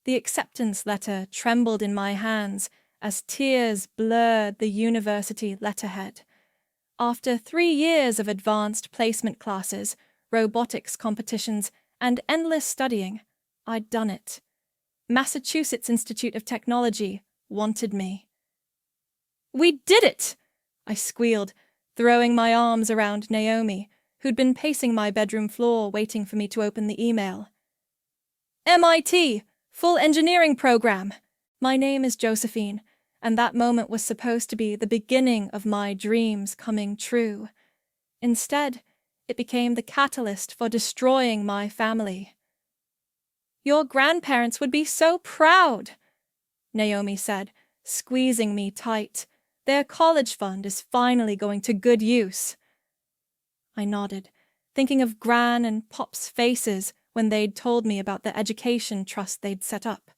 The acceptance letter trembled in my hands as tears blurred the university letterhead. After 3 years of advanced placement classes, robotics competitions, and endless studying, I'd done it. Massachusetts Institute of Technology wanted me. "We did it!" I squealed, throwing my arms around Naomi, who'd been pacing my bedroom floor waiting for me to open the email. "MIT, full engineering program. My name is Josephine, and that moment was supposed to be the beginning of my dreams coming true. Instead, it became the catalyst for destroying my family." "Your grandparents would be so proud," Naomi said, squeezing me tight. "Their college fund is finally going to good use." I nodded, thinking of Gran and Pop's faces when they'd told me about the education trust they'd set up.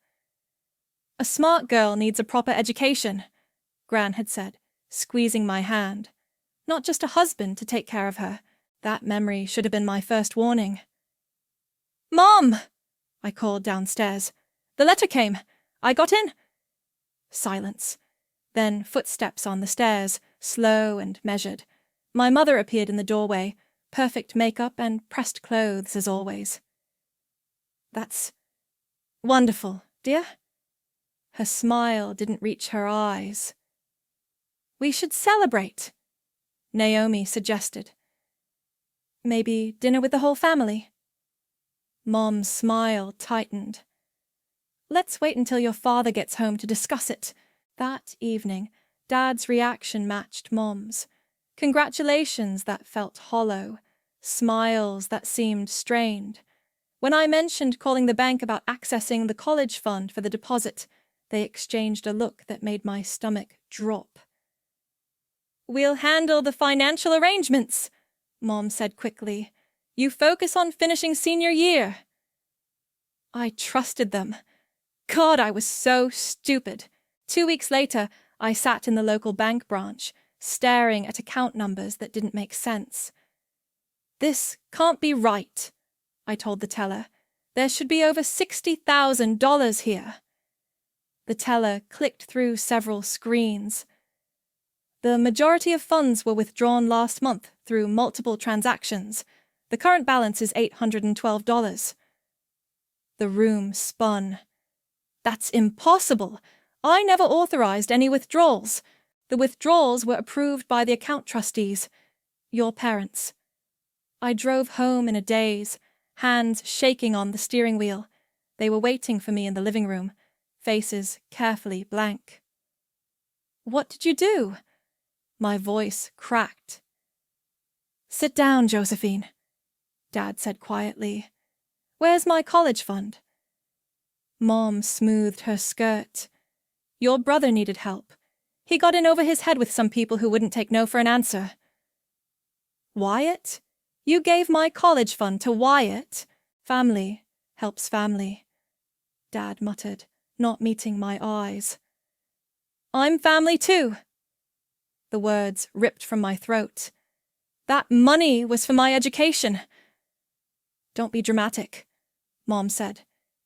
"A smart girl needs a proper education," Gran had said, squeezing my hand. "Not just a husband to take care of her. That memory should have been my first warning." "Mom!" I called downstairs. "The letter came. I got in." Silence. Then footsteps on the stairs, slow and measured. My mother appeared in the doorway, perfect makeup and pressed clothes as always. "That's wonderful, dear." Her smile didn't reach her eyes. "We should celebrate," Naomi suggested. "Maybe dinner with the whole family?" Mom's smile tightened. "Let's wait until your father gets home to discuss it." That evening, Dad's reaction matched Mom's. Congratulations that felt hollow, smiles that seemed strained. When I mentioned calling the bank about accessing the college fund for the deposit, they exchanged a look that made my stomach drop. "We'll handle the financial arrangements," Mom said quickly. "You focus on finishing senior year." I trusted them. God, I was so stupid. 2 weeks later, I sat in the local bank branch, staring at account numbers that didn't make sense. "This can't be right," I told the teller. "There should be over $60,000 here." The teller clicked through several screens. "The majority of funds were withdrawn last month through multiple transactions. The current balance is $812. The room spun. "That's impossible! I never authorized any withdrawals. The withdrawals were approved by the account trustees, your parents." I drove home in a daze, hands shaking on the steering wheel. They were waiting for me in the living room, faces carefully blank. "What did you do?" My voice cracked. "Sit down, Josephine," Dad said quietly. "Where's my college fund?" Mom smoothed her skirt. "Your brother needed help. He got in over his head with some people who wouldn't take no for an answer." "Wyatt? You gave my college fund to Wyatt? Family helps family," Dad muttered, not meeting my eyes. "I'm family too." The words ripped from my throat. "That money was for my education." "Don't be dramatic," Mom said.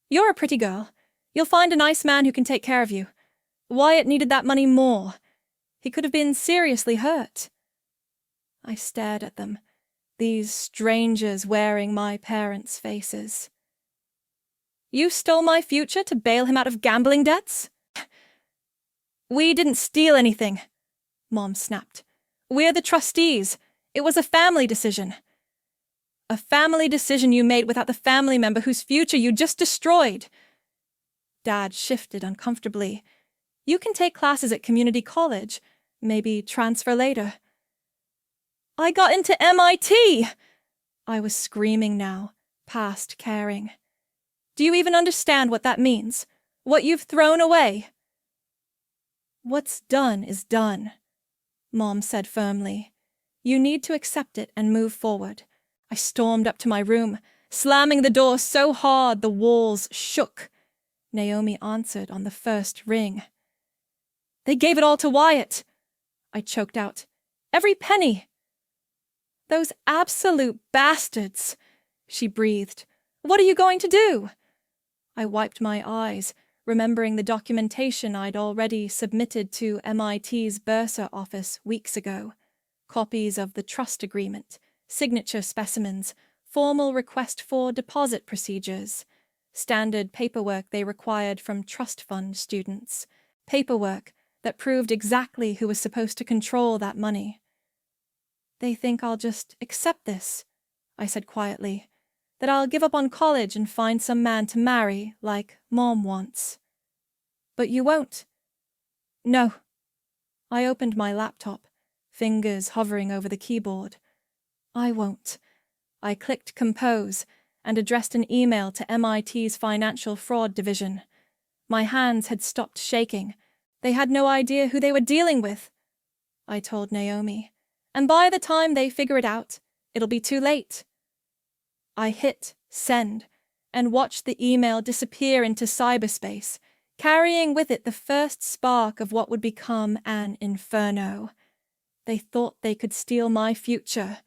"You're a pretty girl. You'll find a nice man who can take care of you. Wyatt needed that money more. He could have been seriously hurt." I stared at them, these strangers wearing my parents' faces. "You stole my future to bail him out of gambling debts?" "We didn't steal anything," Mom snapped. "We're the trustees. It was a family decision." "A family decision you made without the family member whose future you just destroyed." Dad shifted uncomfortably. "You can take classes at community college, maybe transfer later." "I got into MIT!" I was screaming now, past caring. "Do you even understand what that means? What you've thrown away?" "What's done is done," Mom said firmly. "You need to accept it and move forward." I stormed up to my room, slamming the door so hard the walls shook. Naomi answered on the first ring. "They gave it all to Wyatt," I choked out. "Every penny." "Those absolute bastards," she breathed. "What are you going to do?" I wiped my eyes, remembering the documentation I'd already submitted to MIT's bursar office weeks ago. Copies of the trust agreement, signature specimens, formal request for deposit procedures, standard paperwork they required from trust fund students, paperwork that proved exactly who was supposed to control that money. "They think I'll just accept this," I said quietly, "that I'll give up on college and find some man to marry like Mom wants." "But you won't." "No." I opened my laptop, fingers hovering over the keyboard. "I won't." I clicked compose and addressed an email to MIT's Financial Fraud Division. My hands had stopped shaking. They had no idea who they were dealing with, I told Naomi. And by the time they figure it out, it'll be too late. I hit send and watched the email disappear into cyberspace, carrying with it the first spark of what would become an inferno. They thought they could steal my future.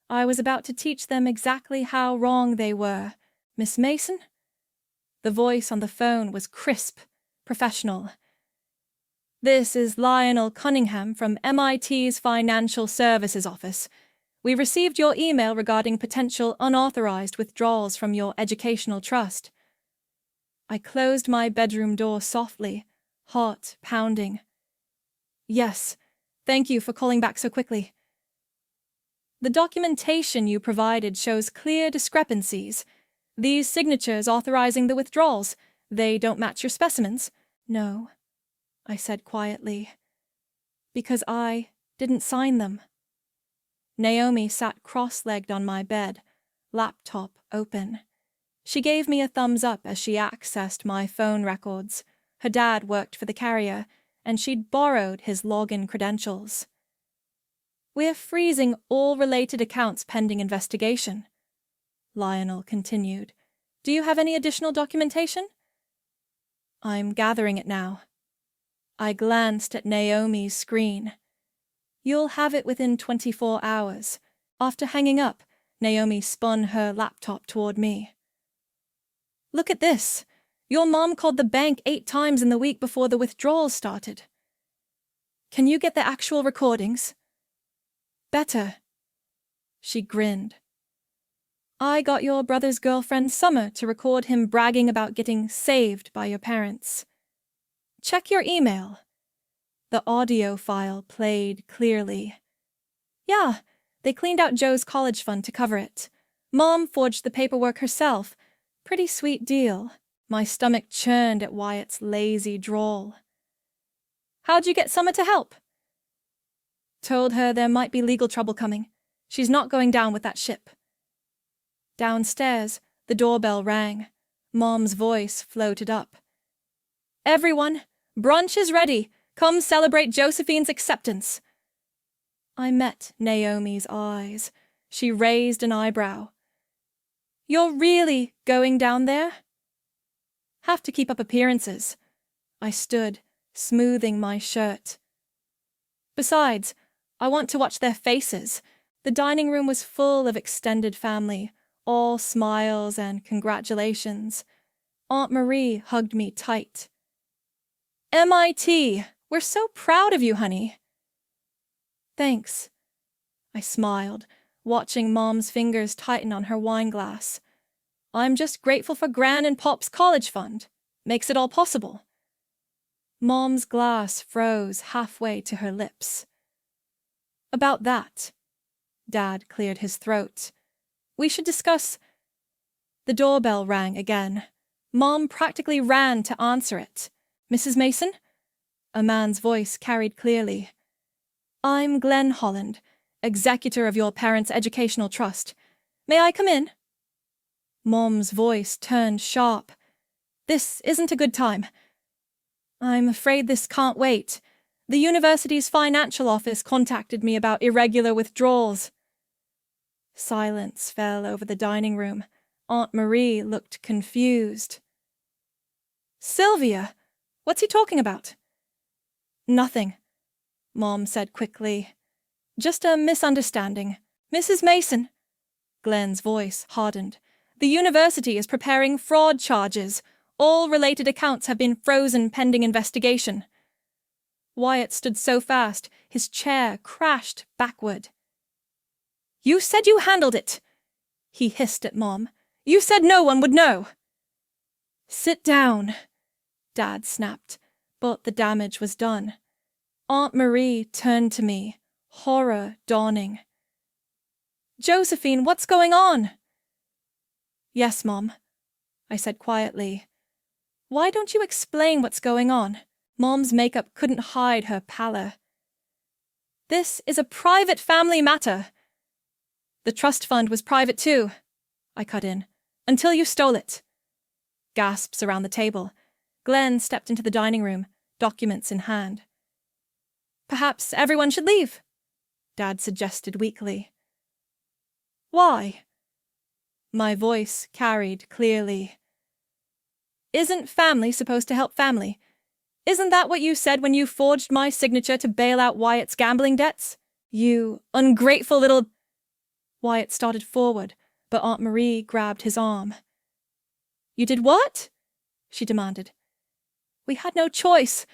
I was about to teach them exactly how wrong they were. "Miss Mason?" The voice on the phone was crisp, professional. "This is Lionel Cunningham from MIT's Financial Services Office. We received your email regarding potential unauthorized withdrawals from your educational trust." I closed my bedroom door softly, heart pounding. "Yes, thank you for calling back so quickly." "The documentation you provided shows clear discrepancies. These signatures authorizing the withdrawals, they don't match your specimens." "No," I said quietly, "because I didn't sign them." Naomi sat cross-legged on my bed, laptop open. She gave me a thumbs up as she accessed my phone records. Her dad worked for the carrier, and she'd borrowed his login credentials. "We're freezing all related accounts pending investigation," Lionel continued. "Do you have any additional documentation?" "I'm gathering it now." I glanced at Naomi's screen. "You'll have it within 24 hours. After hanging up, Naomi spun her laptop toward me. "Look at this. Your mom called the bank 8 times in the week before the withdrawals started." "Can you get the actual recordings?" "Better." She grinned. "I got your brother's girlfriend Summer to record him bragging about getting saved by your parents. Check your email." The audio file played clearly. "Yeah, they cleaned out Joe's college fund to cover it. Mom forged the paperwork herself. Pretty sweet deal." My stomach churned at Wyatt's lazy drawl. "How'd you get Summer to help?" "Told her there might be legal trouble coming. She's not going down with that ship." Downstairs, the doorbell rang. Mom's voice floated up. "Everyone, brunch is ready. Come celebrate Josephine's acceptance." I met Naomi's eyes. She raised an eyebrow. "You're really going down there?" "Have to keep up appearances." I stood, smoothing my shirt. "Besides, I want to watch their faces." The dining room was full of extended family, all smiles and congratulations. Aunt Marie hugged me tight. "MIT, we're so proud of you, honey." "Thanks." I smiled, watching Mom's fingers tighten on her wine glass. "I'm just grateful for Gran and Pop's college fund. Makes it all possible." Mom's glass froze halfway to her lips. "About that," Dad cleared his throat, "we should discuss—" The doorbell rang again. Mom practically ran to answer it. "Mrs. Mason?" A man's voice carried clearly. "I'm Glenn Holland, executor of your parents' educational trust. May I come in?" Mom's voice turned sharp. "This isn't a good time." "I'm afraid this can't wait. The university's financial office contacted me about irregular withdrawals." Silence fell over the dining room. Aunt Marie looked confused. "Sylvia, what's he talking about?" "Nothing," Mom said quickly. "Just a misunderstanding. Mrs. Mason." Glenn's voice hardened. "The university is preparing fraud charges. All related accounts have been frozen pending investigation. Wyatt stood so fast, his chair crashed backward. You said you handled it, he hissed at Mom. You said no one would know. Sit down, Dad snapped, but the damage was done. Aunt Marie turned to me, horror dawning. Josephine, what's going on? Yes, Mom, I said quietly. Why don't you explain what's going on? Mom's makeup couldn't hide her pallor. This is a private family matter. The trust fund was private too, I cut in, until you stole it. Gasps around the table. Glenn stepped into the dining room, documents in hand. Perhaps everyone should leave, Dad suggested weakly. Why? My voice carried clearly. Isn't family supposed to help family? Isn't that what you said when you forged my signature to bail out Wyatt's gambling debts? You ungrateful little... Wyatt started forward, but Aunt Marie grabbed his arm. You did what? She demanded. We had no choice,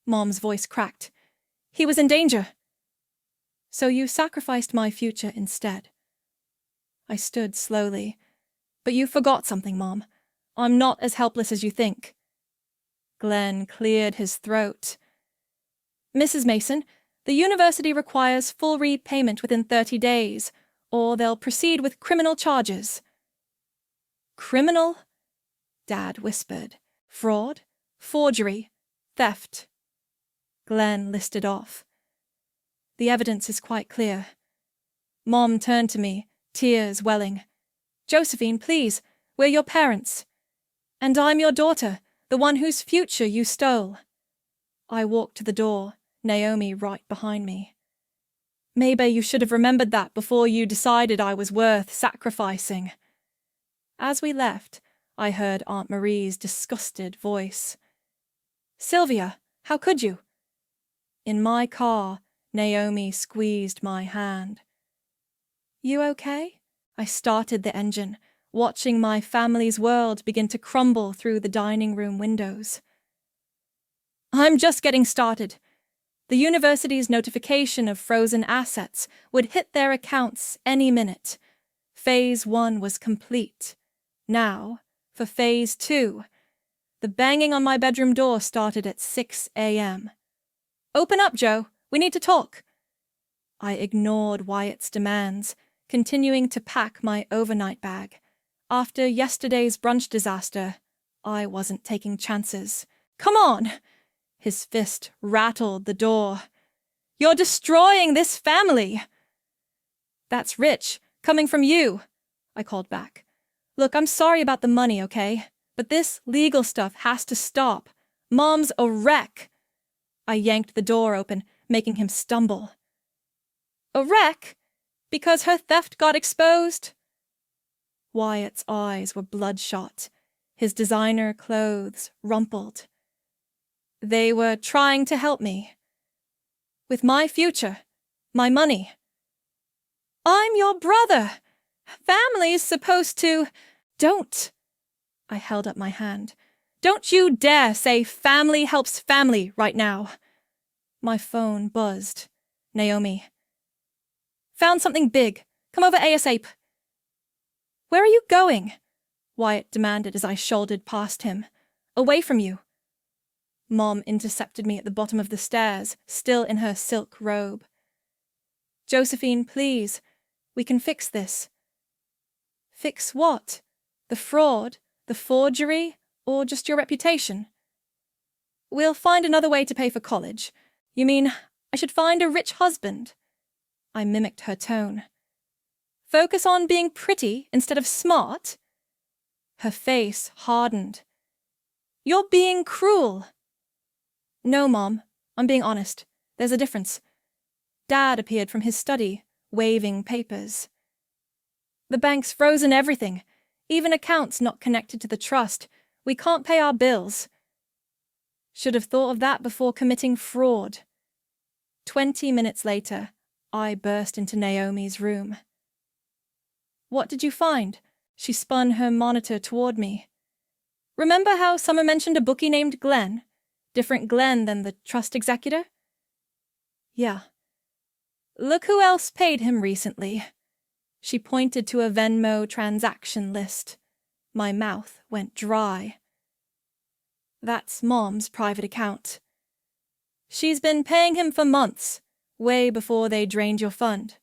Mom's voice cracked. He was in danger. So you sacrificed my future instead. I stood slowly. But you forgot something, Mom. I'm not as helpless as you think. Glenn cleared his throat. Mrs. Mason, the university requires full repayment within 30 days, or they'll proceed with criminal charges. Criminal? Dad whispered. Fraud, forgery, theft. Glenn listed off. The evidence is quite clear. Mom turned to me, tears welling. Josephine, please, we're your parents. And I'm your daughter, the one whose future you stole. I walked to the door, Naomi right behind me. Maybe you should have remembered that before you decided I was worth sacrificing. As we left, I heard Aunt Marie's disgusted voice. Sylvia, how could you? In my car, Naomi squeezed my hand. You okay? I started the engine, watching my family's world begin to crumble through the dining room windows. I'm just getting started. The university's notification of frozen assets would hit their accounts any minute. Phase 1 was complete. Now, for Phase 2, the banging on my bedroom door started at 6 a.m. Open up, Joe. We need to talk. I ignored Wyatt's demands, continuing to pack my overnight bag. After yesterday's brunch disaster, I wasn't taking chances. Come on! His fist rattled the door. You're destroying this family! That's rich, coming from you, I called back. Look, I'm sorry about the money, okay? But this legal stuff has to stop. Mom's a wreck. I yanked the door open, making him stumble. A wreck? Because her theft got exposed? Wyatt's eyes were bloodshot, his designer clothes rumpled. They were trying to help me. With my future, my money. I'm your brother. Family's supposed to... Don't. I held up my hand. Don't you dare say family helps family right now. My phone buzzed. Naomi. Found something big. Come over ASAP. Where are you going? Wyatt demanded as I shouldered past him. Away from you. Mom intercepted me at the bottom of the stairs, still in her silk robe. Josephine, please. We can fix this. Fix what? The fraud? The forgery? Or just your reputation? We'll find another way to pay for college. You mean I should find a rich husband? I mimicked her tone. Focus on being pretty instead of smart? Her face hardened. You're being cruel. No, Mom. I'm being honest. There's a difference. Dad appeared from his study, waving papers. The bank's frozen everything, even accounts not connected to the trust. We can't pay our bills. Should have thought of that before committing fraud. 20 minutes later, I burst into Naomi's room. What did you find? She spun her monitor toward me. Remember how Summer mentioned a bookie named Glenn? Different Glenn than the trust executor? Yeah. Look who else paid him recently. She pointed to a Venmo transaction list. My mouth went dry. That's Mom's private account. She's been paying him for months, way before they drained your fund.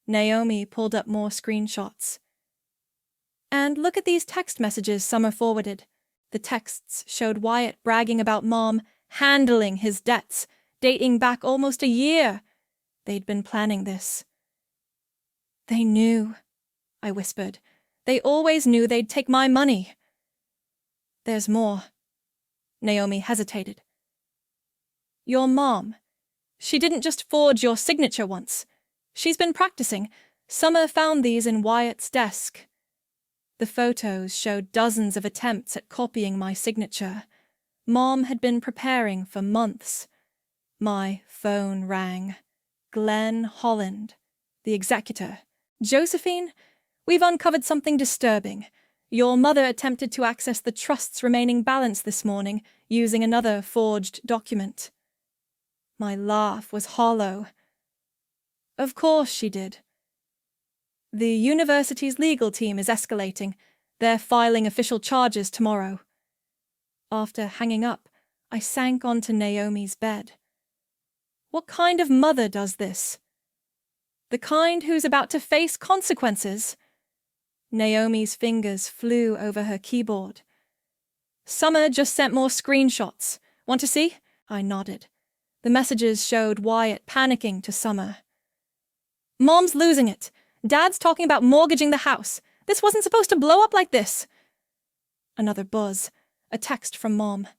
Naomi pulled up more screenshots. And look at these text messages Summer forwarded. The texts showed Wyatt bragging about Mom handling his debts, dating back almost a year. They'd been planning this. They knew, I whispered. They always knew they'd take my money. There's more. Naomi hesitated. Your mom. She didn't just forge your signature once. She's been practicing. Summer found these in Wyatt's desk. The photos showed dozens of attempts at copying my signature. Mom had been preparing for months. My phone rang. Glenn Holland, the executor. Josephine, we've uncovered something disturbing. Your mother attempted to access the trust's remaining balance this morning using another forged document. My laugh was hollow. Of course she did. The university's legal team is escalating. They're filing official charges tomorrow. After hanging up, I sank onto Naomi's bed. What kind of mother does this? The kind who's about to face consequences. Naomi's fingers flew over her keyboard. Summer just sent more screenshots. Want to see? I nodded. The messages showed Wyatt panicking to Summer. Mom's losing it. Dad's talking about mortgaging the house. This wasn't supposed to blow up like this. Another buzz. A text from Mom.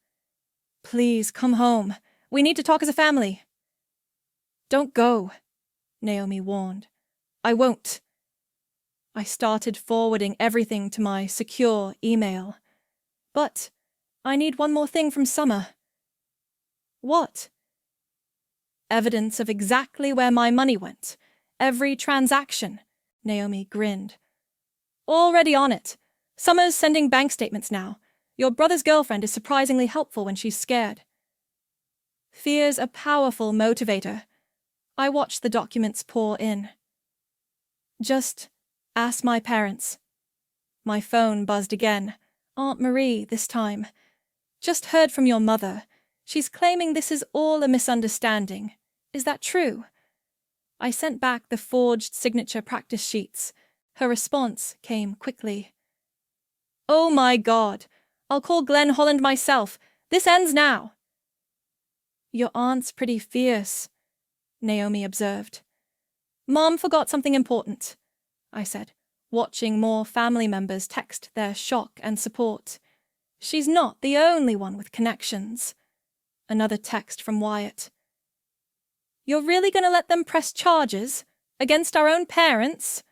Please come home. We need to talk as a family. Don't go, Naomi warned. I won't. I started forwarding everything to my secure email. But I need one more thing from Summer. What? Evidence of exactly where my money went. Every transaction. Naomi grinned. Already on it. Summer's sending bank statements now. Your brother's girlfriend is surprisingly helpful when she's scared. Fear's a powerful motivator. I watched the documents pour in. Just ask my parents. My phone buzzed again. Aunt Marie, this time. Just heard from your mother. She's claiming this is all a misunderstanding. Is that true? I sent back the forged signature practice sheets. Her response came quickly. Oh my God! I'll call Glenn Holland myself. This ends now. Your aunt's pretty fierce, Naomi observed. Mom forgot something important, I said, watching more family members text their shock and support. She's not the only one with connections. Another text from Wyatt. You're really going to let them press charges? Against our own parents?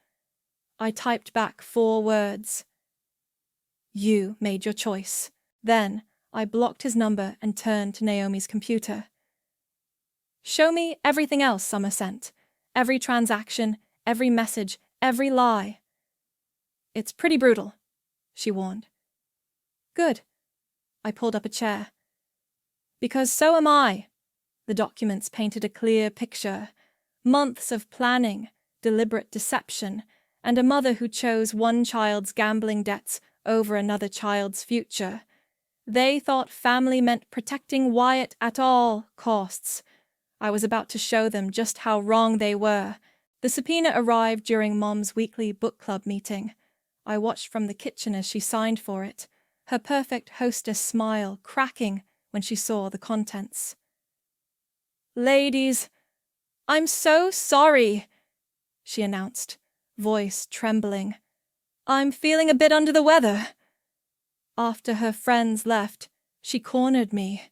I typed back 4 words. You made your choice. Then I blocked his number and turned to Naomi's computer. Show me everything else Summer sent. Every transaction, every message, every lie. It's pretty brutal, she warned. Good. I pulled up a chair. Because so am I. The documents painted a clear picture. Months of planning, deliberate deception, and a mother who chose one child's gambling debts over another child's future. They thought family meant protecting Wyatt at all costs. I was about to show them just how wrong they were. The subpoena arrived during Mom's weekly book club meeting. I watched from the kitchen as she signed for it, her perfect hostess smile cracking when she saw the contents. Ladies, I'm so sorry, she announced, voice trembling. I'm feeling a bit under the weather. After her friends left, she cornered me.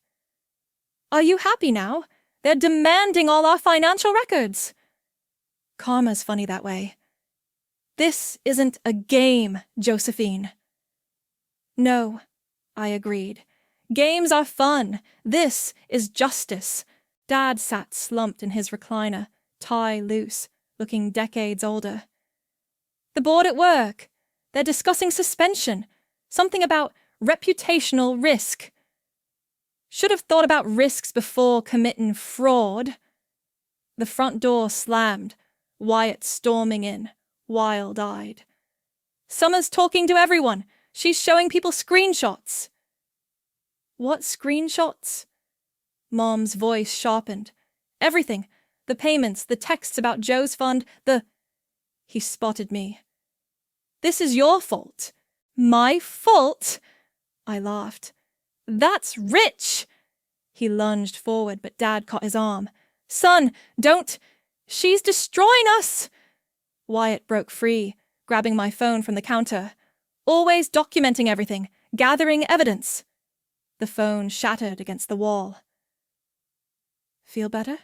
Are you happy now? They're demanding all our financial records. Karma's funny that way. This isn't a game, Josephine. No, I agreed. Games are fun. This is justice. Dad sat slumped in his recliner, tie loose, looking decades older. The board at work. They're discussing suspension. Something about reputational risk. Should have thought about risks before committing fraud. The front door slammed, Wyatt storming in, wild-eyed. Summer's talking to everyone. She's showing people screenshots. What screenshots? Mom's voice sharpened. Everything. The payments, the texts about Joe's fund, He spotted me. This is your fault. My fault? I laughed. That's rich! He lunged forward, but Dad caught his arm. Son, don't! She's destroying us! Wyatt broke free, grabbing my phone from the counter. Always documenting everything, gathering evidence. The phone shattered against the wall. Feel better?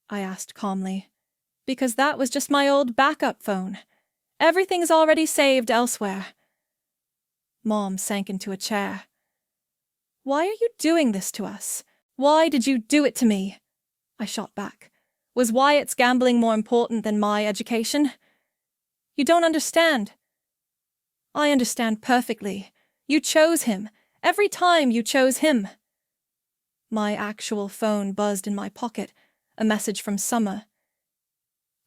I asked calmly, because that was just my old backup phone. Everything's already saved elsewhere. Mom sank into a chair. Why are you doing this to us? Why did you do it to me? I shot back. Was Wyatt's gambling more important than my education? You don't understand. I understand perfectly. You chose him. Every time you chose him. My actual phone buzzed in my pocket, a message from Summer.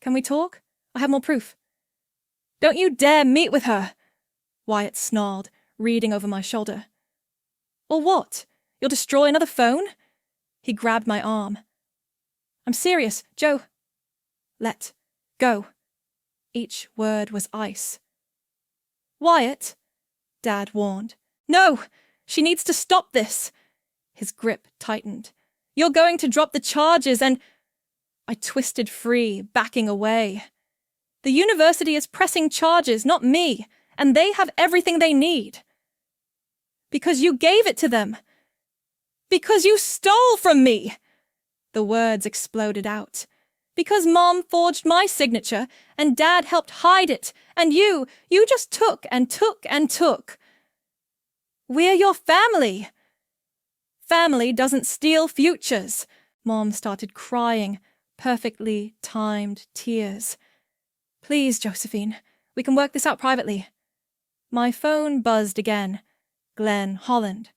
Can we talk? I have more proof. Don't you dare meet with her, Wyatt snarled, reading over my shoulder. Or what? You'll destroy another phone? He grabbed my arm. I'm serious, Joe. Let go. Each word was ice. Wyatt, Dad warned. No! She needs to stop this. His grip tightened. You're going to drop the charges and... I twisted free, backing away. The university is pressing charges, not me, and they have everything they need. Because you gave it to them. Because you stole from me. The words exploded out. Because Mom forged my signature, and Dad helped hide it, and you just took and took and took. We're your family. Family doesn't steal futures. Mom started crying, perfectly timed tears. Please, Josephine, we can work this out privately. My phone buzzed again. Glenn Holland.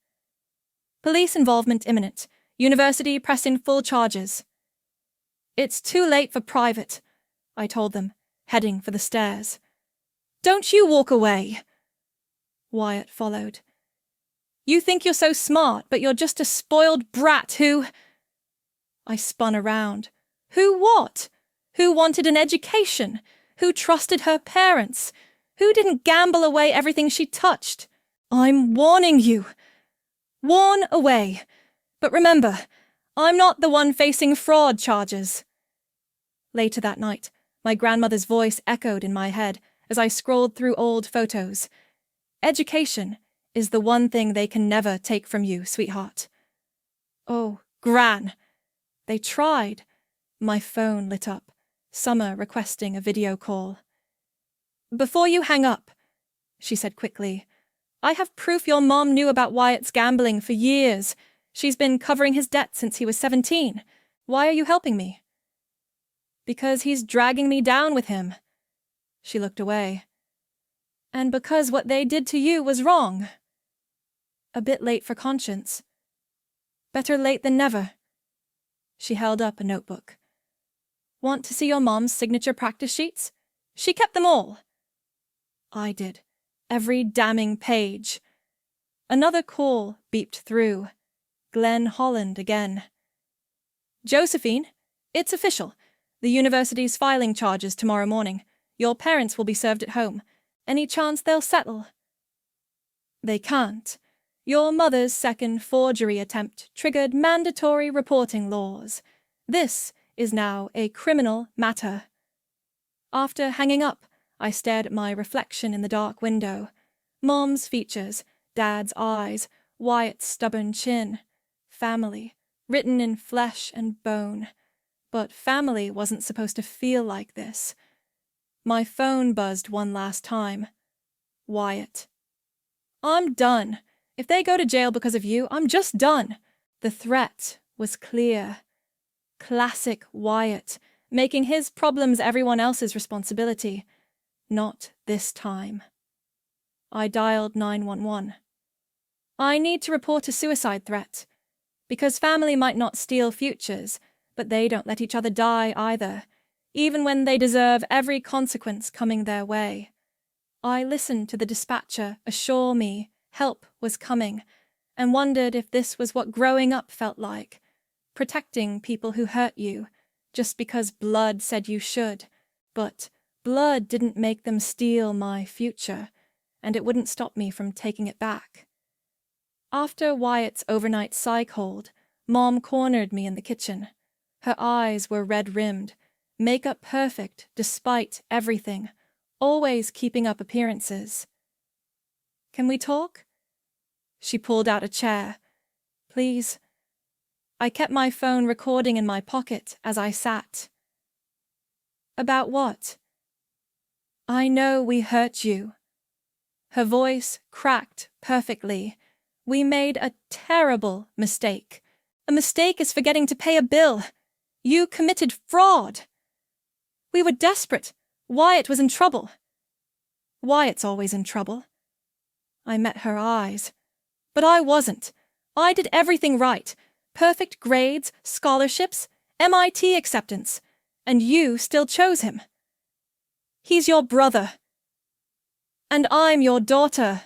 Police involvement imminent. University pressing full charges. It's too late for private, I told them, heading for the stairs. Don't you walk away. Wyatt followed. You think you're so smart, but you're just a spoiled brat who... I spun around. Who what? Who wanted an education? Who trusted her parents? Who didn't gamble away everything she touched? I'm warning you. Warn away. But remember, I'm not the one facing fraud charges. Later that night, my grandmother's voice echoed in my head as I scrolled through old photos. Education is the one thing they can never take from you, sweetheart. Oh, Gran. They tried. My phone lit up, Summer requesting a video call. Before you hang up, she said quickly, I have proof your mom knew about Wyatt's gambling for years. She's been covering his debt since he was 17. Why are you helping me? Because he's dragging me down with him. She looked away. And because what they did to you was wrong. A bit late for conscience. Better late than never. She held up a notebook. Want to see your mom's signature practice sheets? She kept them all. I did. Every damning page. Another call beeped through. Glenn Holland again. Josephine, it's official. The university's filing charges tomorrow morning. Your parents will be served at home. Any chance they'll settle? They can't. Your mother's second forgery attempt triggered mandatory reporting laws. This is now a criminal matter. After hanging up, I stared at my reflection in the dark window. Mom's features, Dad's eyes, Wyatt's stubborn chin. Family, written in flesh and bone. But family wasn't supposed to feel like this. My phone buzzed one last time. Wyatt. I'm done. If they go to jail because of you, I'm just done. The threat was clear. Classic Wyatt, making his problems everyone else's responsibility. Not this time. I dialed 911. I need to report a suicide threat. Because family might not steal futures, but they don't let each other die either, even when they deserve every consequence coming their way. I listened to the dispatcher assure me help was coming, and wondered if this was what growing up felt like, protecting people who hurt you, just because blood said you should, but blood didn't make them steal my future, and it wouldn't stop me from taking it back. After Wyatt's overnight psych hold, Mom cornered me in the kitchen. Her eyes were red-rimmed, makeup perfect despite everything, always keeping up appearances. "Can we talk?" She pulled out a chair. "Please." I kept my phone recording in my pocket as I sat. "About what?" "I know we hurt you." Her voice cracked perfectly. "We made a terrible mistake. A mistake is forgetting to pay a bill. You committed fraud. We were desperate. Wyatt was in trouble." "Wyatt's always in trouble." I met her eyes. "But I wasn't. I did everything right. Perfect grades, scholarships, MIT acceptance. And you still chose him. He's your brother. And I'm your daughter."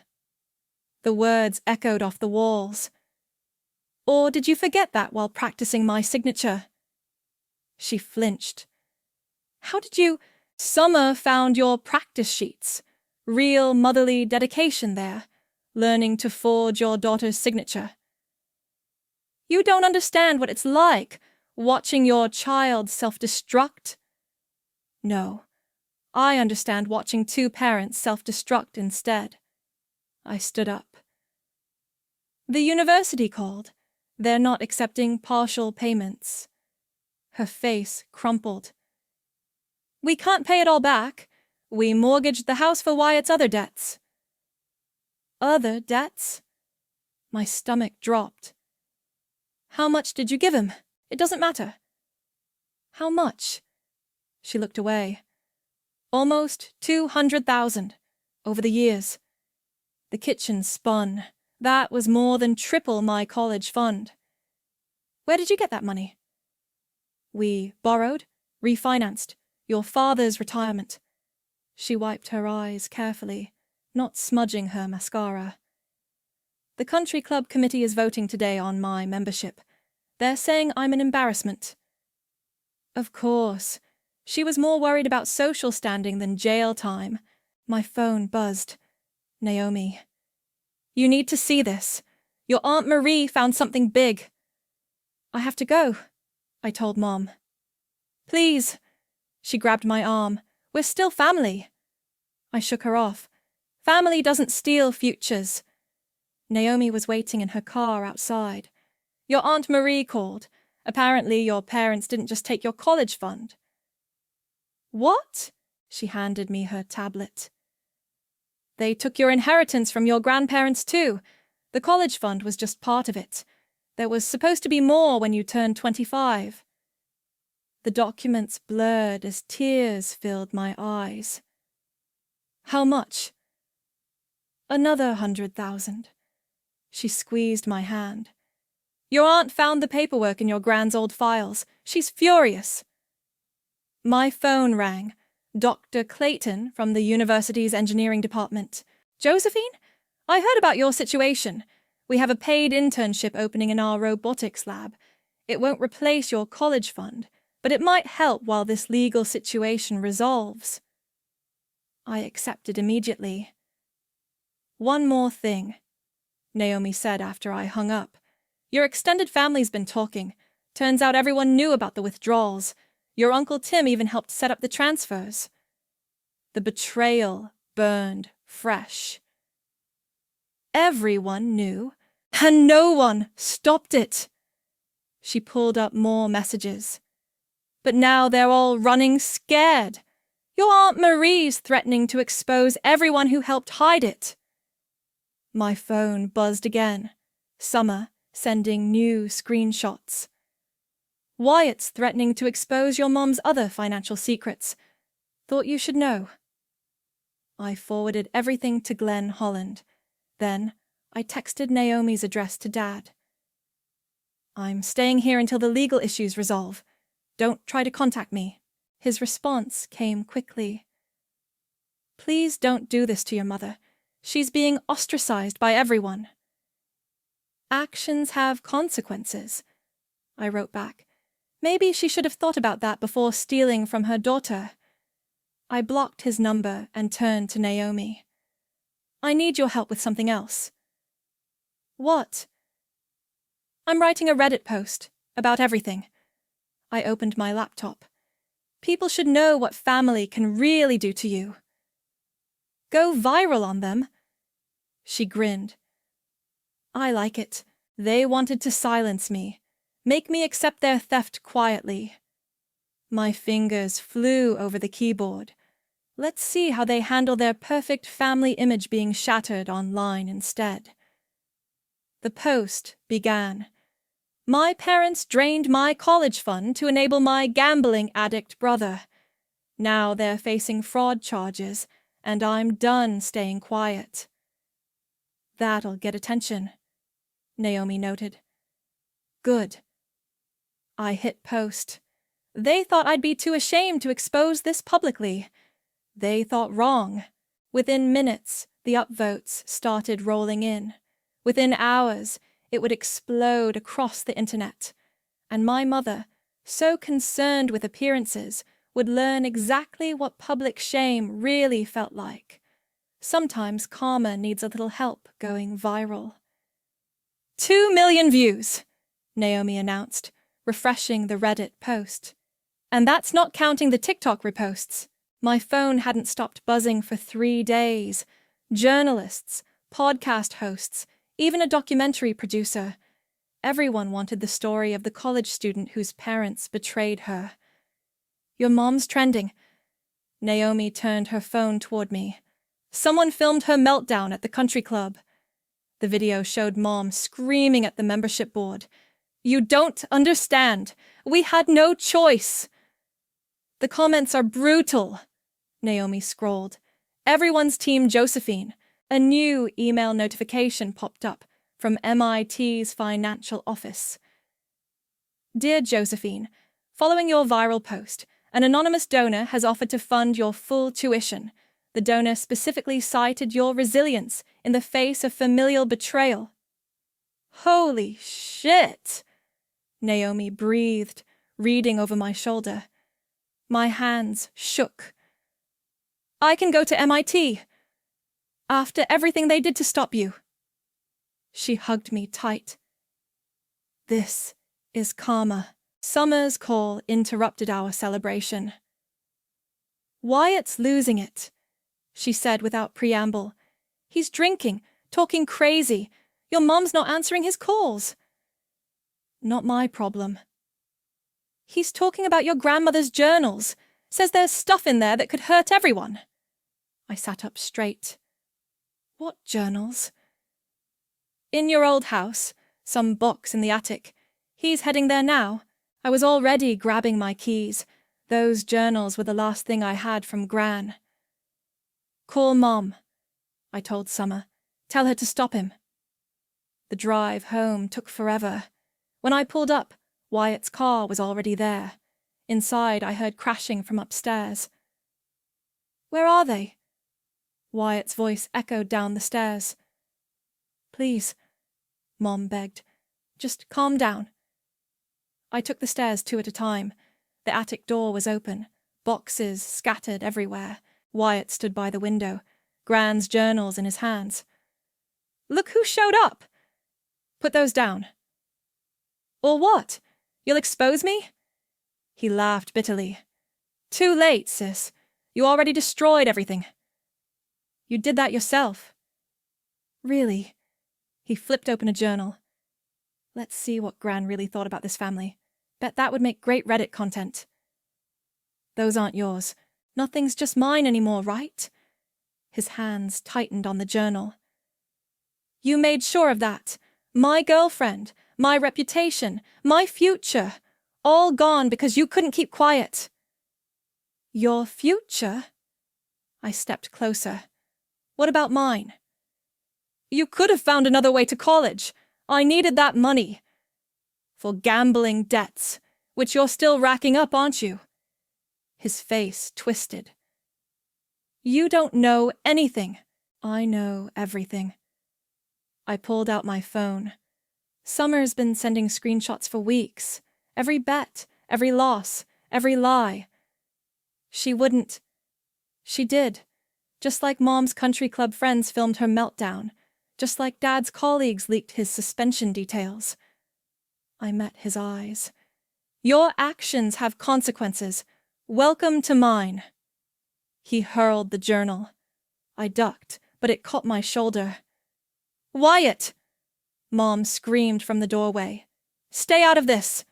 The words echoed off the walls. "Or did you forget that while practicing my signature?" She flinched. "How did you—" "Summer found your practice sheets. Real motherly dedication there, learning to forge your daughter's signature. You don't understand what it's like, watching your child self-destruct." "No, I understand watching two parents self-destruct instead." I stood up. "The university called. They're not accepting partial payments." Her face crumpled. "We can't pay it all back. We mortgaged the house for Wyatt's other debts." "Other debts?" My stomach dropped. "How much did you give him? It doesn't matter." "How much?" She looked away. "Almost 200,000 over the years." The kitchen spun. That was more than triple my college fund. "Where did you get that money?" "We borrowed, refinanced, your father's retirement." She wiped her eyes carefully, not smudging her mascara. "The country club committee is voting today on my membership. They're saying I'm an embarrassment." Of course. She was more worried about social standing than jail time. My phone buzzed. Naomi. "You need to see this. Your Aunt Marie found something big." "I have to go," I told Mom. "Please." She grabbed my arm. "We're still family." I shook her off. "Family doesn't steal futures." Naomi was waiting in her car outside. "Your Aunt Marie called. Apparently your parents didn't just take your college fund." "What?" She handed me her tablet. "They took your inheritance from your grandparents too. The college fund was just part of it. There was supposed to be more when you turned 25. The documents blurred as tears filled my eyes. "How much?" "Another 100,000. She squeezed my hand. "Your aunt found the paperwork in your grand's old files. She's furious." My phone rang. Dr. Clayton from the university's engineering department. "Josephine? I heard about your situation. We have a paid internship opening in our robotics lab. It won't replace your college fund, but it might help while this legal situation resolves." I accepted immediately. "One more thing," Naomi said after I hung up. "Your extended family's been talking. Turns out everyone knew about the withdrawals. Your Uncle Tim even helped set up the transfers." The betrayal burned fresh. "Everyone knew, and no one stopped it." She pulled up more messages. "But now they're all running scared. Your Aunt Marie's threatening to expose everyone who helped hide it." My phone buzzed again. Summer sending new screenshots. "Wyatt's threatening to expose your mom's other financial secrets. Thought you should know." I forwarded everything to Glenn Holland. Then I texted Naomi's address to Dad. "I'm staying here until the legal issues resolve. Don't try to contact me." His response came quickly. "Please don't do this to your mother. She's being ostracized by everyone." "Actions have consequences," I wrote back. Maybe she should have thought about that before stealing from her daughter. I blocked his number and turned to Naomi. "I need your help with something else." "What?" "I'm writing a Reddit post about everything." I opened my laptop. "People should know what family can really do to you." "Go viral on them." She grinned. "I like it. They wanted to silence me, make me accept their theft quietly." My fingers flew over the keyboard. Let's see how they handle their perfect family image being shattered online instead. The post began. "My parents drained my college fund to enable my gambling addict brother. Now they're facing fraud charges, and I'm done staying quiet." "That'll get attention," Naomi noted. "Good." I hit post. They thought I'd be too ashamed to expose this publicly. They thought wrong. Within minutes, the upvotes started rolling in. Within hours, it would explode across the internet. And my mother, so concerned with appearances, would learn exactly what public shame really felt like. Sometimes karma needs a little help going viral. 2 million views, Naomi announced, refreshing the Reddit post. And that's not counting the TikTok reposts. My phone hadn't stopped buzzing for 3 days. Journalists, podcast hosts, even a documentary producer. Everyone wanted the story of the college student whose parents betrayed her. "Your mom's trending." Naomi turned her phone toward me. "Someone filmed her meltdown at the country club." The video showed Mom screaming at the membership board. "You don't understand. We had no choice." "The comments are brutal," Naomi scrolled. "Everyone's Team Josephine." A new email notification popped up from MIT's financial office. "Dear Josephine, following your viral post, an anonymous donor has offered to fund your full tuition. The donor specifically cited your resilience in the face of familial betrayal." "Holy shit!" Naomi breathed, reading over my shoulder. My hands shook. "I can go to MIT. After everything they did to stop you." She hugged me tight. "This is karma." Summer's call interrupted our celebration. "Wyatt's losing it," she said without preamble. "He's drinking, talking crazy. Your mom's not answering his calls." "Not my problem." "He's talking about your grandmother's journals. Says there's stuff in there that could hurt everyone." I sat up straight. "What journals?" "In your old house, some box in the attic. He's heading there now." I was already grabbing my keys. Those journals were the last thing I had from Gran. "Call Mom," I told Summer. "Tell her to stop him." The drive home took forever. When I pulled up, Wyatt's car was already there. Inside, I heard crashing from upstairs. "Where are they?" Wyatt's voice echoed down the stairs. "Please," Mom begged. "Just calm down." I took the stairs 2 at a time. The attic door was open, boxes scattered everywhere. Wyatt stood by the window, Gran's journals in his hands. "Look who showed up!" "Put those down." "Or what? You'll expose me?" He laughed bitterly. "Too late, sis. You already destroyed everything." "You did that yourself." "Really?" He flipped open a journal. "Let's see what Gran really thought about this family. Bet that would make great Reddit content." "Those aren't yours. Nothing's just mine anymore, right?" His hands tightened on the journal. "You made sure of that. My girlfriend, my reputation, my future, all gone because you couldn't keep quiet." "Your future?" I stepped closer. "What about mine?" You could have found another way to college. I needed that money. For gambling debts, which you're still racking up, aren't you? His face twisted. You don't know anything. I know everything. I pulled out my phone. Summer's been sending screenshots for weeks. Every bet, every loss, every lie. She wouldn't. She did. Just like Mom's country club friends filmed her meltdown. Just like Dad's colleagues leaked his suspension details. I met his eyes. Your actions have consequences. Welcome to mine. He hurled the journal. I ducked, but it caught my shoulder. Wyatt! Mom screamed from the doorway. Stay out of this!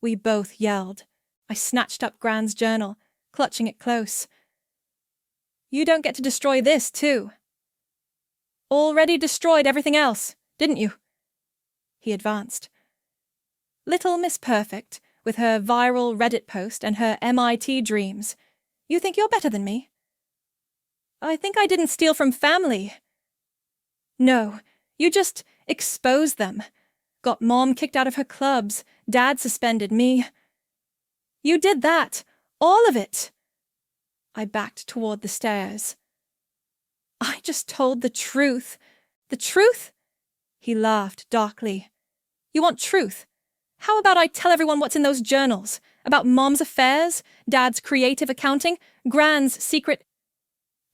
We both yelled. I snatched up Gran's journal, clutching it close. You don't get to destroy this, too. Already destroyed everything else, didn't you? He advanced. Little Miss Perfect, with her viral Reddit post and her MIT dreams. You think you're better than me? I think I didn't steal from family. No, you just exposed them. Got Mom kicked out of her clubs, Dad suspended me. You did that, all of it. I backed toward the stairs. I just told the truth. The truth? He laughed darkly. You want truth? How about I tell everyone what's in those journals? About Mom's affairs, Dad's creative accounting, Gran's secret...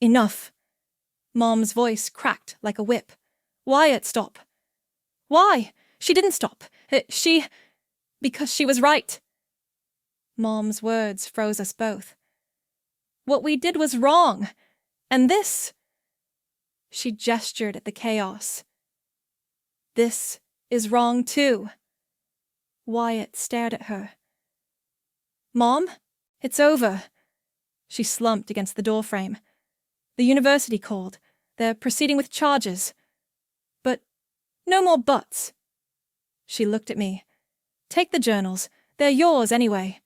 Enough. Mom's voice cracked like a whip. Wyatt, stop. Why? She didn't stop. Because she was right. Mom's words froze us both. What we did was wrong. And this... She gestured at the chaos. This is wrong, too. Wyatt stared at her. Mom, it's over. She slumped against the doorframe. The university called. They're proceeding with charges. But no more buts. She looked at me. Take the journals. They're yours anyway.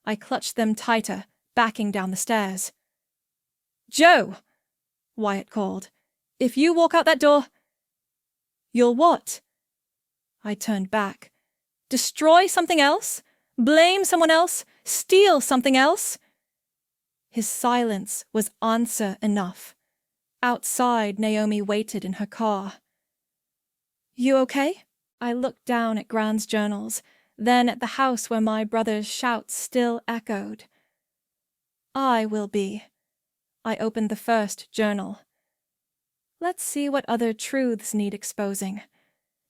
I clutched them tighter, backing down the stairs. Joe! Wyatt called. If you walk out that door... You'll what? I turned back. Destroy something else? Blame someone else? Steal something else? His silence was answer enough. Outside, Naomi waited in her car. You okay? I looked down at Gran's journals, then at the house where my brother's shouts still echoed. I will be. I opened the first journal. Let's see what other truths need exposing.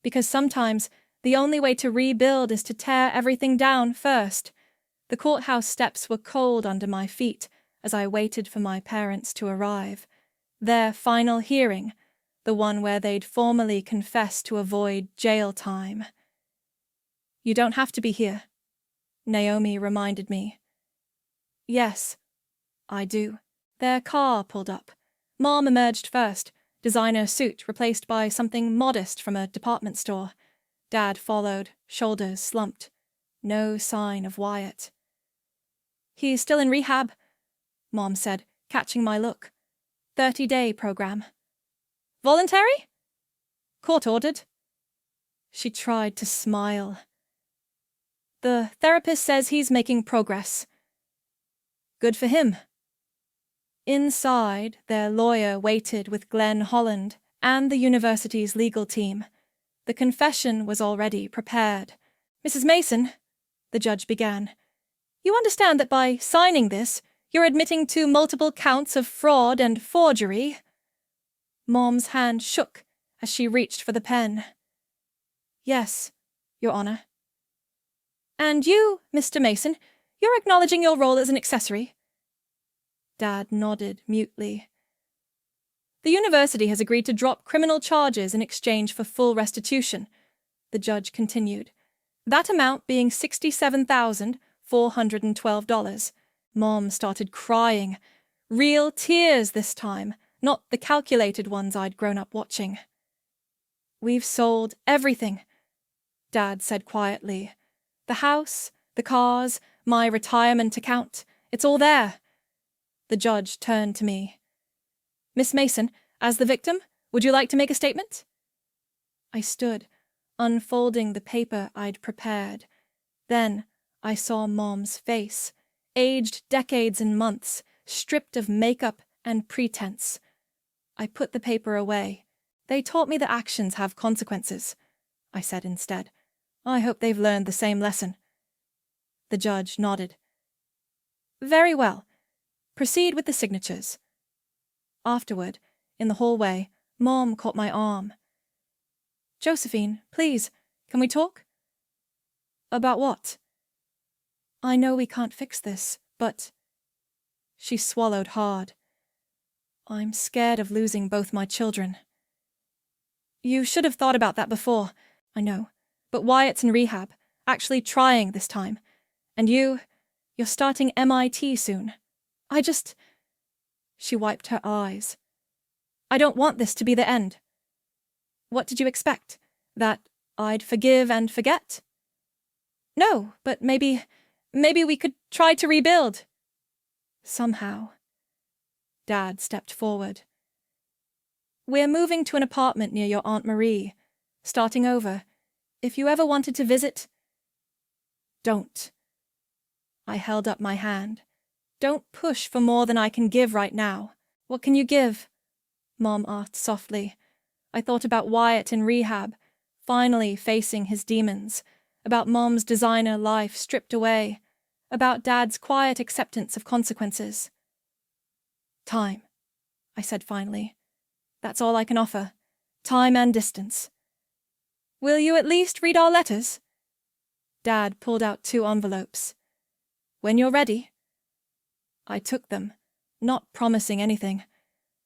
Because sometimes the only way to rebuild is to tear everything down first. The courthouse steps were cold under my feet as I waited for my parents to arrive. Their final hearing, the one where they'd formally confess to avoid jail time. You don't have to be here, Naomi reminded me. Yes, I do. Their car pulled up. Mom emerged first, designer suit replaced by something modest from a department store. Dad followed, shoulders slumped. No sign of Wyatt. He's still in rehab, Mom said, catching my look. 30-day program. Voluntary? Court-ordered. She tried to smile. The therapist says he's making progress. Good for him. Inside, their lawyer waited with Glenn Holland and the university's legal team. The confession was already prepared. Mrs. Mason, the judge began, you understand that by signing this, you're admitting to multiple counts of fraud and forgery? Mom's hand shook as she reached for the pen. Yes, Your Honor. And you, Mr. Mason, you're acknowledging your role as an accessory? Dad nodded mutely. The university has agreed to drop criminal charges in exchange for full restitution, the judge continued. That amount being $67,412. Mom started crying. Real tears this time, not the calculated ones I'd grown up watching. We've sold everything, Dad said quietly. The house, the cars, my retirement account, it's all there. The judge turned to me. Miss Mason, as the victim, Would you like to make a statement? I stood, unfolding the paper I'd prepared. Then I saw Mom's face, aged decades and months, stripped of makeup and pretense. I put the paper away. They taught me that actions have consequences, I said instead. I hope they've learned the same lesson. The judge nodded. Very well. Proceed with the signatures. Afterward, in the hallway, Mom caught my arm. Josephine, please, can we talk? About what? I know we can't fix this, but... She swallowed hard. I'm scared of losing both my children. You should have thought about that before, I know, but Wyatt's in rehab, actually trying this time. And you're starting MIT soon. She wiped her eyes. I don't want this to be the end. What did you expect? That I'd forgive and forget? No, but maybe we could try to rebuild. Somehow. Dad stepped forward. We're moving to an apartment near your Aunt Marie. Starting over. If you ever wanted to visit... Don't. I held up my hand. Don't push for more than I can give right now. What can you give? Mom asked softly. I thought about Wyatt in rehab, finally facing his demons, about Mom's designer life stripped away, about Dad's quiet acceptance of consequences. Time, I said finally. That's all I can offer. Time and distance. Will you at least read our letters? Dad pulled out 2 envelopes. When you're ready. I took them, not promising anything.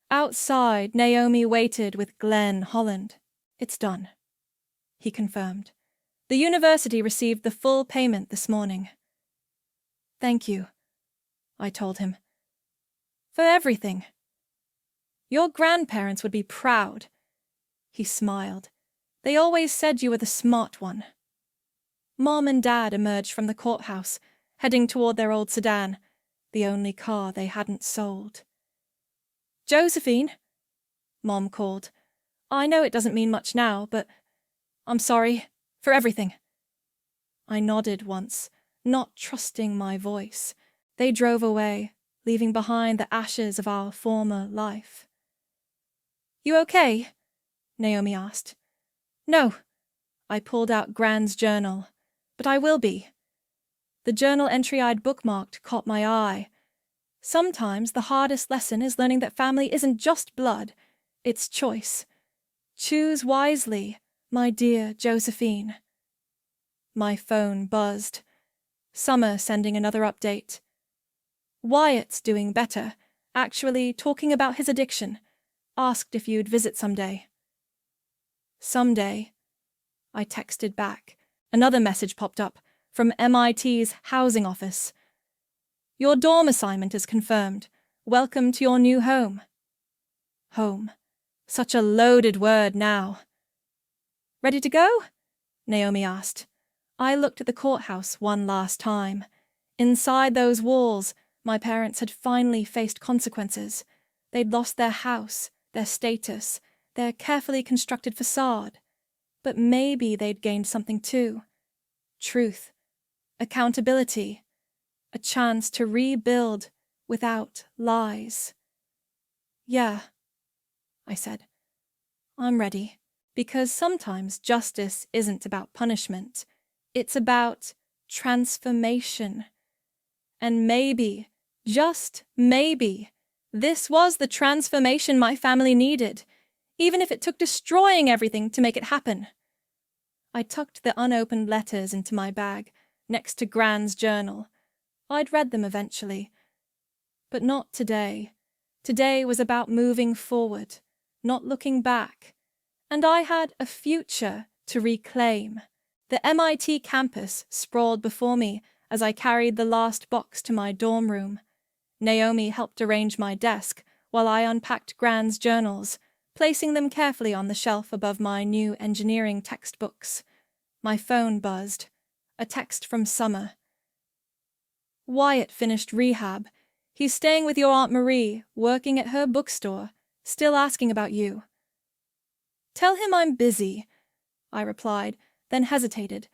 Outside, Naomi waited with Glenn Holland. It's done, he confirmed. The university received the full payment this morning. Thank you, I told him. For everything. Your grandparents would be proud. He smiled. They always said you were the smart one. Mom and Dad emerged from the courthouse, heading toward their old sedan, the only car they hadn't sold. Josephine, Mom called. I know it doesn't mean much now, but I'm sorry for everything. I nodded once, not trusting my voice. They drove away, leaving behind the ashes of our former life. You okay? Naomi asked. No. I pulled out Gran's journal, but I will be. The journal entry I'd bookmarked caught my eye. Sometimes the hardest lesson is learning that family isn't just blood, it's choice. Choose wisely, my dear Josephine. My phone buzzed. Summer sending another update. Wyatt's doing better, actually talking about his addiction. Asked if you'd visit someday. Someday. I texted back. Another message popped up from MIT's housing office. Your dorm assignment is confirmed. Welcome to your new home. Home. Such a loaded word now. Ready to go? Naomi asked. I looked at the courthouse one last time. Inside those walls, my parents had finally faced consequences. They'd lost their house, their status, their carefully constructed facade. But maybe they'd gained something too. Truth. Accountability. A chance to rebuild without lies. Yeah, I said. I'm ready. Because sometimes justice isn't about punishment. It's about transformation. And maybe, just maybe, this was the transformation my family needed, even if it took destroying everything to make it happen. I tucked the unopened letters into my bag, next to Gran's journal. I'd read them eventually. But not today. Today was about moving forward, not looking back. And I had a future to reclaim. The MIT campus sprawled before me as I carried the last box to my dorm room. Naomi helped arrange my desk while I unpacked Gran's journals, placing them carefully on the shelf above my new engineering textbooks. My phone buzzed. A text from Summer. Wyatt finished rehab. He's staying with your Aunt Marie, working at her bookstore, still asking about you. Tell him I'm busy, I replied, then hesitated.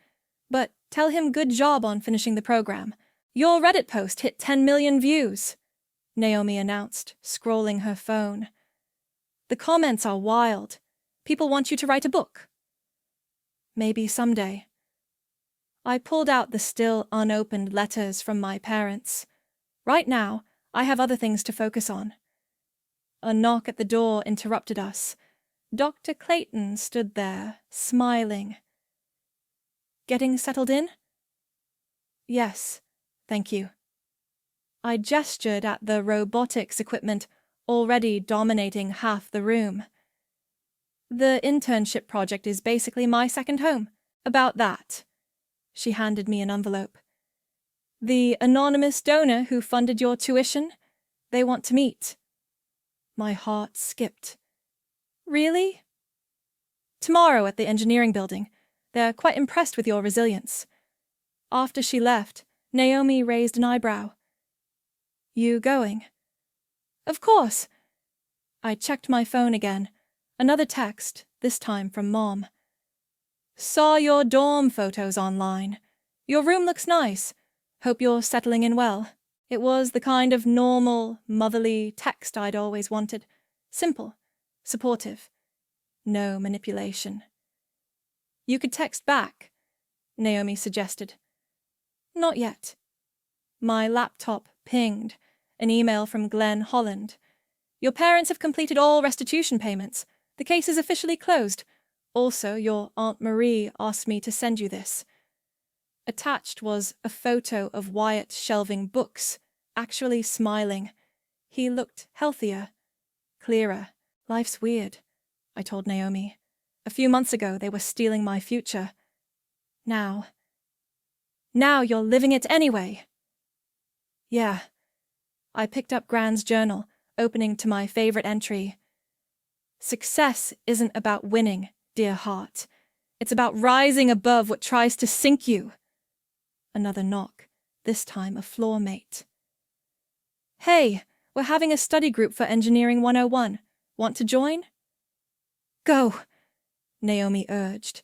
But tell him good job on finishing the program. Your Reddit post hit 10 million views, Naomi announced, scrolling her phone. The comments are wild. People want you to write a book. Maybe someday. I pulled out the still unopened letters from my parents. Right now, I have other things to focus on. A knock at the door interrupted us. Dr. Clayton stood there, smiling. Getting settled in? Yes, thank you. I gestured at the robotics equipment already dominating half the room. The internship project is basically my second home. About that. She handed me an envelope. The anonymous donor who funded your tuition, they want to meet. My heart skipped. Really? Tomorrow at the engineering building. They're quite impressed with your resilience. After she left, Naomi raised an eyebrow. You going? Of course. I checked my phone again. Another text, this time from Mom. Saw your dorm photos online. Your room looks nice. Hope you're settling in well. It was the kind of normal, motherly text I'd always wanted. Simple, supportive. No manipulation. You could text back, Naomi suggested. Not yet. My laptop pinged, an email from Glenn Holland. Your parents have completed all restitution payments. The case is officially closed. Also, your Aunt Marie asked me to send you this. Attached was a photo of Wyatt shelving books, actually smiling. He looked healthier, clearer. Life's weird, I told Naomi. A few months ago, they were stealing my future. Now you're living it anyway. Yeah. I picked up Gran's journal, opening to my favorite entry. Success isn't about winning, dear heart. It's about rising above what tries to sink you. Another knock, this time a floor mate. Hey, we're having a study group for Engineering 101. Want to join? Go, Naomi urged.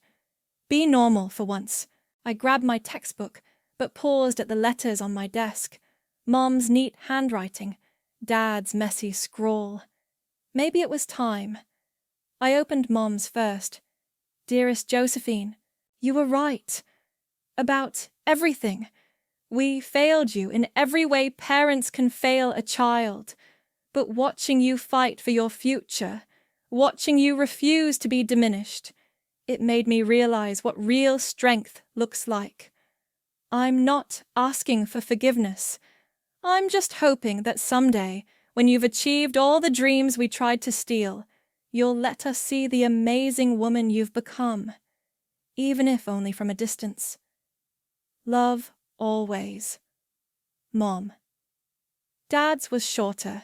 Be normal for once. I grabbed my textbook, but paused at the letters on my desk. Mom's neat handwriting, Dad's messy scrawl. Maybe it was time. I opened Mom's first. Dearest Josephine, you were right. About everything. We failed you in every way parents can fail a child. But watching you fight for your future, watching you refuse to be diminished, it made me realize what real strength looks like. I'm not asking for forgiveness. I'm just hoping that someday, when you've achieved all the dreams we tried to steal, you'll let us see the amazing woman you've become, even if only from a distance. Love always. Mom. Dad's was shorter.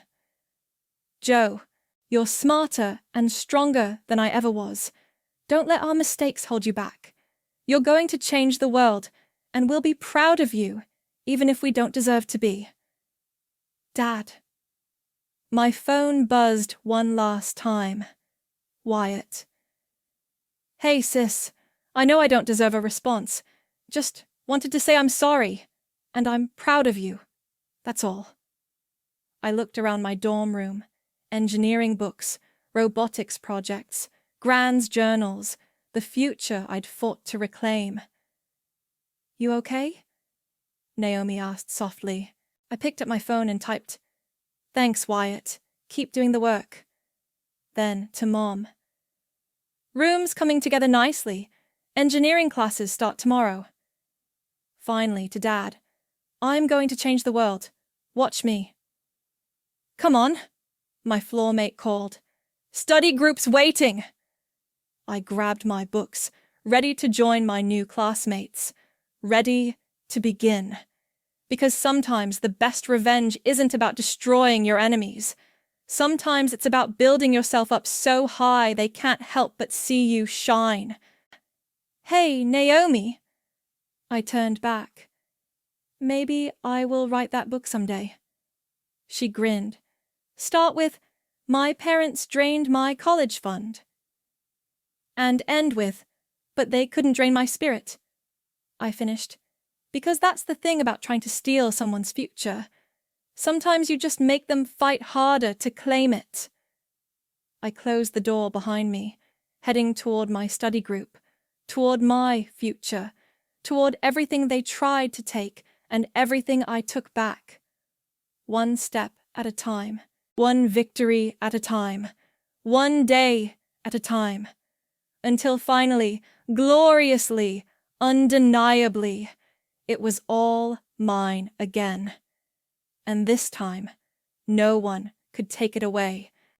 Joe, you're smarter and stronger than I ever was. Don't let our mistakes hold you back. You're going to change the world, and we'll be proud of you, even if we don't deserve to be. Dad. My phone buzzed one last time. Wyatt. Hey, sis. I know I don't deserve a response. Just wanted to say I'm sorry, and I'm proud of you. That's all. I looked around my dorm room. Engineering books, robotics projects, Gran's journals, the future I'd fought to reclaim. You okay? Naomi asked softly. I picked up my phone and typed, Thanks, Wyatt. Keep doing the work. Then to Mom. Room's coming together nicely. Engineering classes start tomorrow. Finally to Dad. I'm going to change the world. Watch me. Come on, my floor mate called. Study group's waiting. I grabbed my books, ready to join my new classmates. Ready to begin. Because sometimes the best revenge isn't about destroying your enemies. Sometimes it's about building yourself up so high they can't help but see you shine. Hey, Naomi. I turned back. Maybe I will write that book someday. She grinned. Start with, My parents drained my college fund. And end with, "But they couldn't drain my spirit," I finished. Because that's the thing about trying to steal someone's future. Sometimes you just make them fight harder to claim it. I closed the door behind me, heading toward my study group, toward my future, toward everything they tried to take and everything I took back. One step at a time, one victory at a time, one day at a time, until finally, gloriously, undeniably, it was all mine again. And this time, no one could take it away.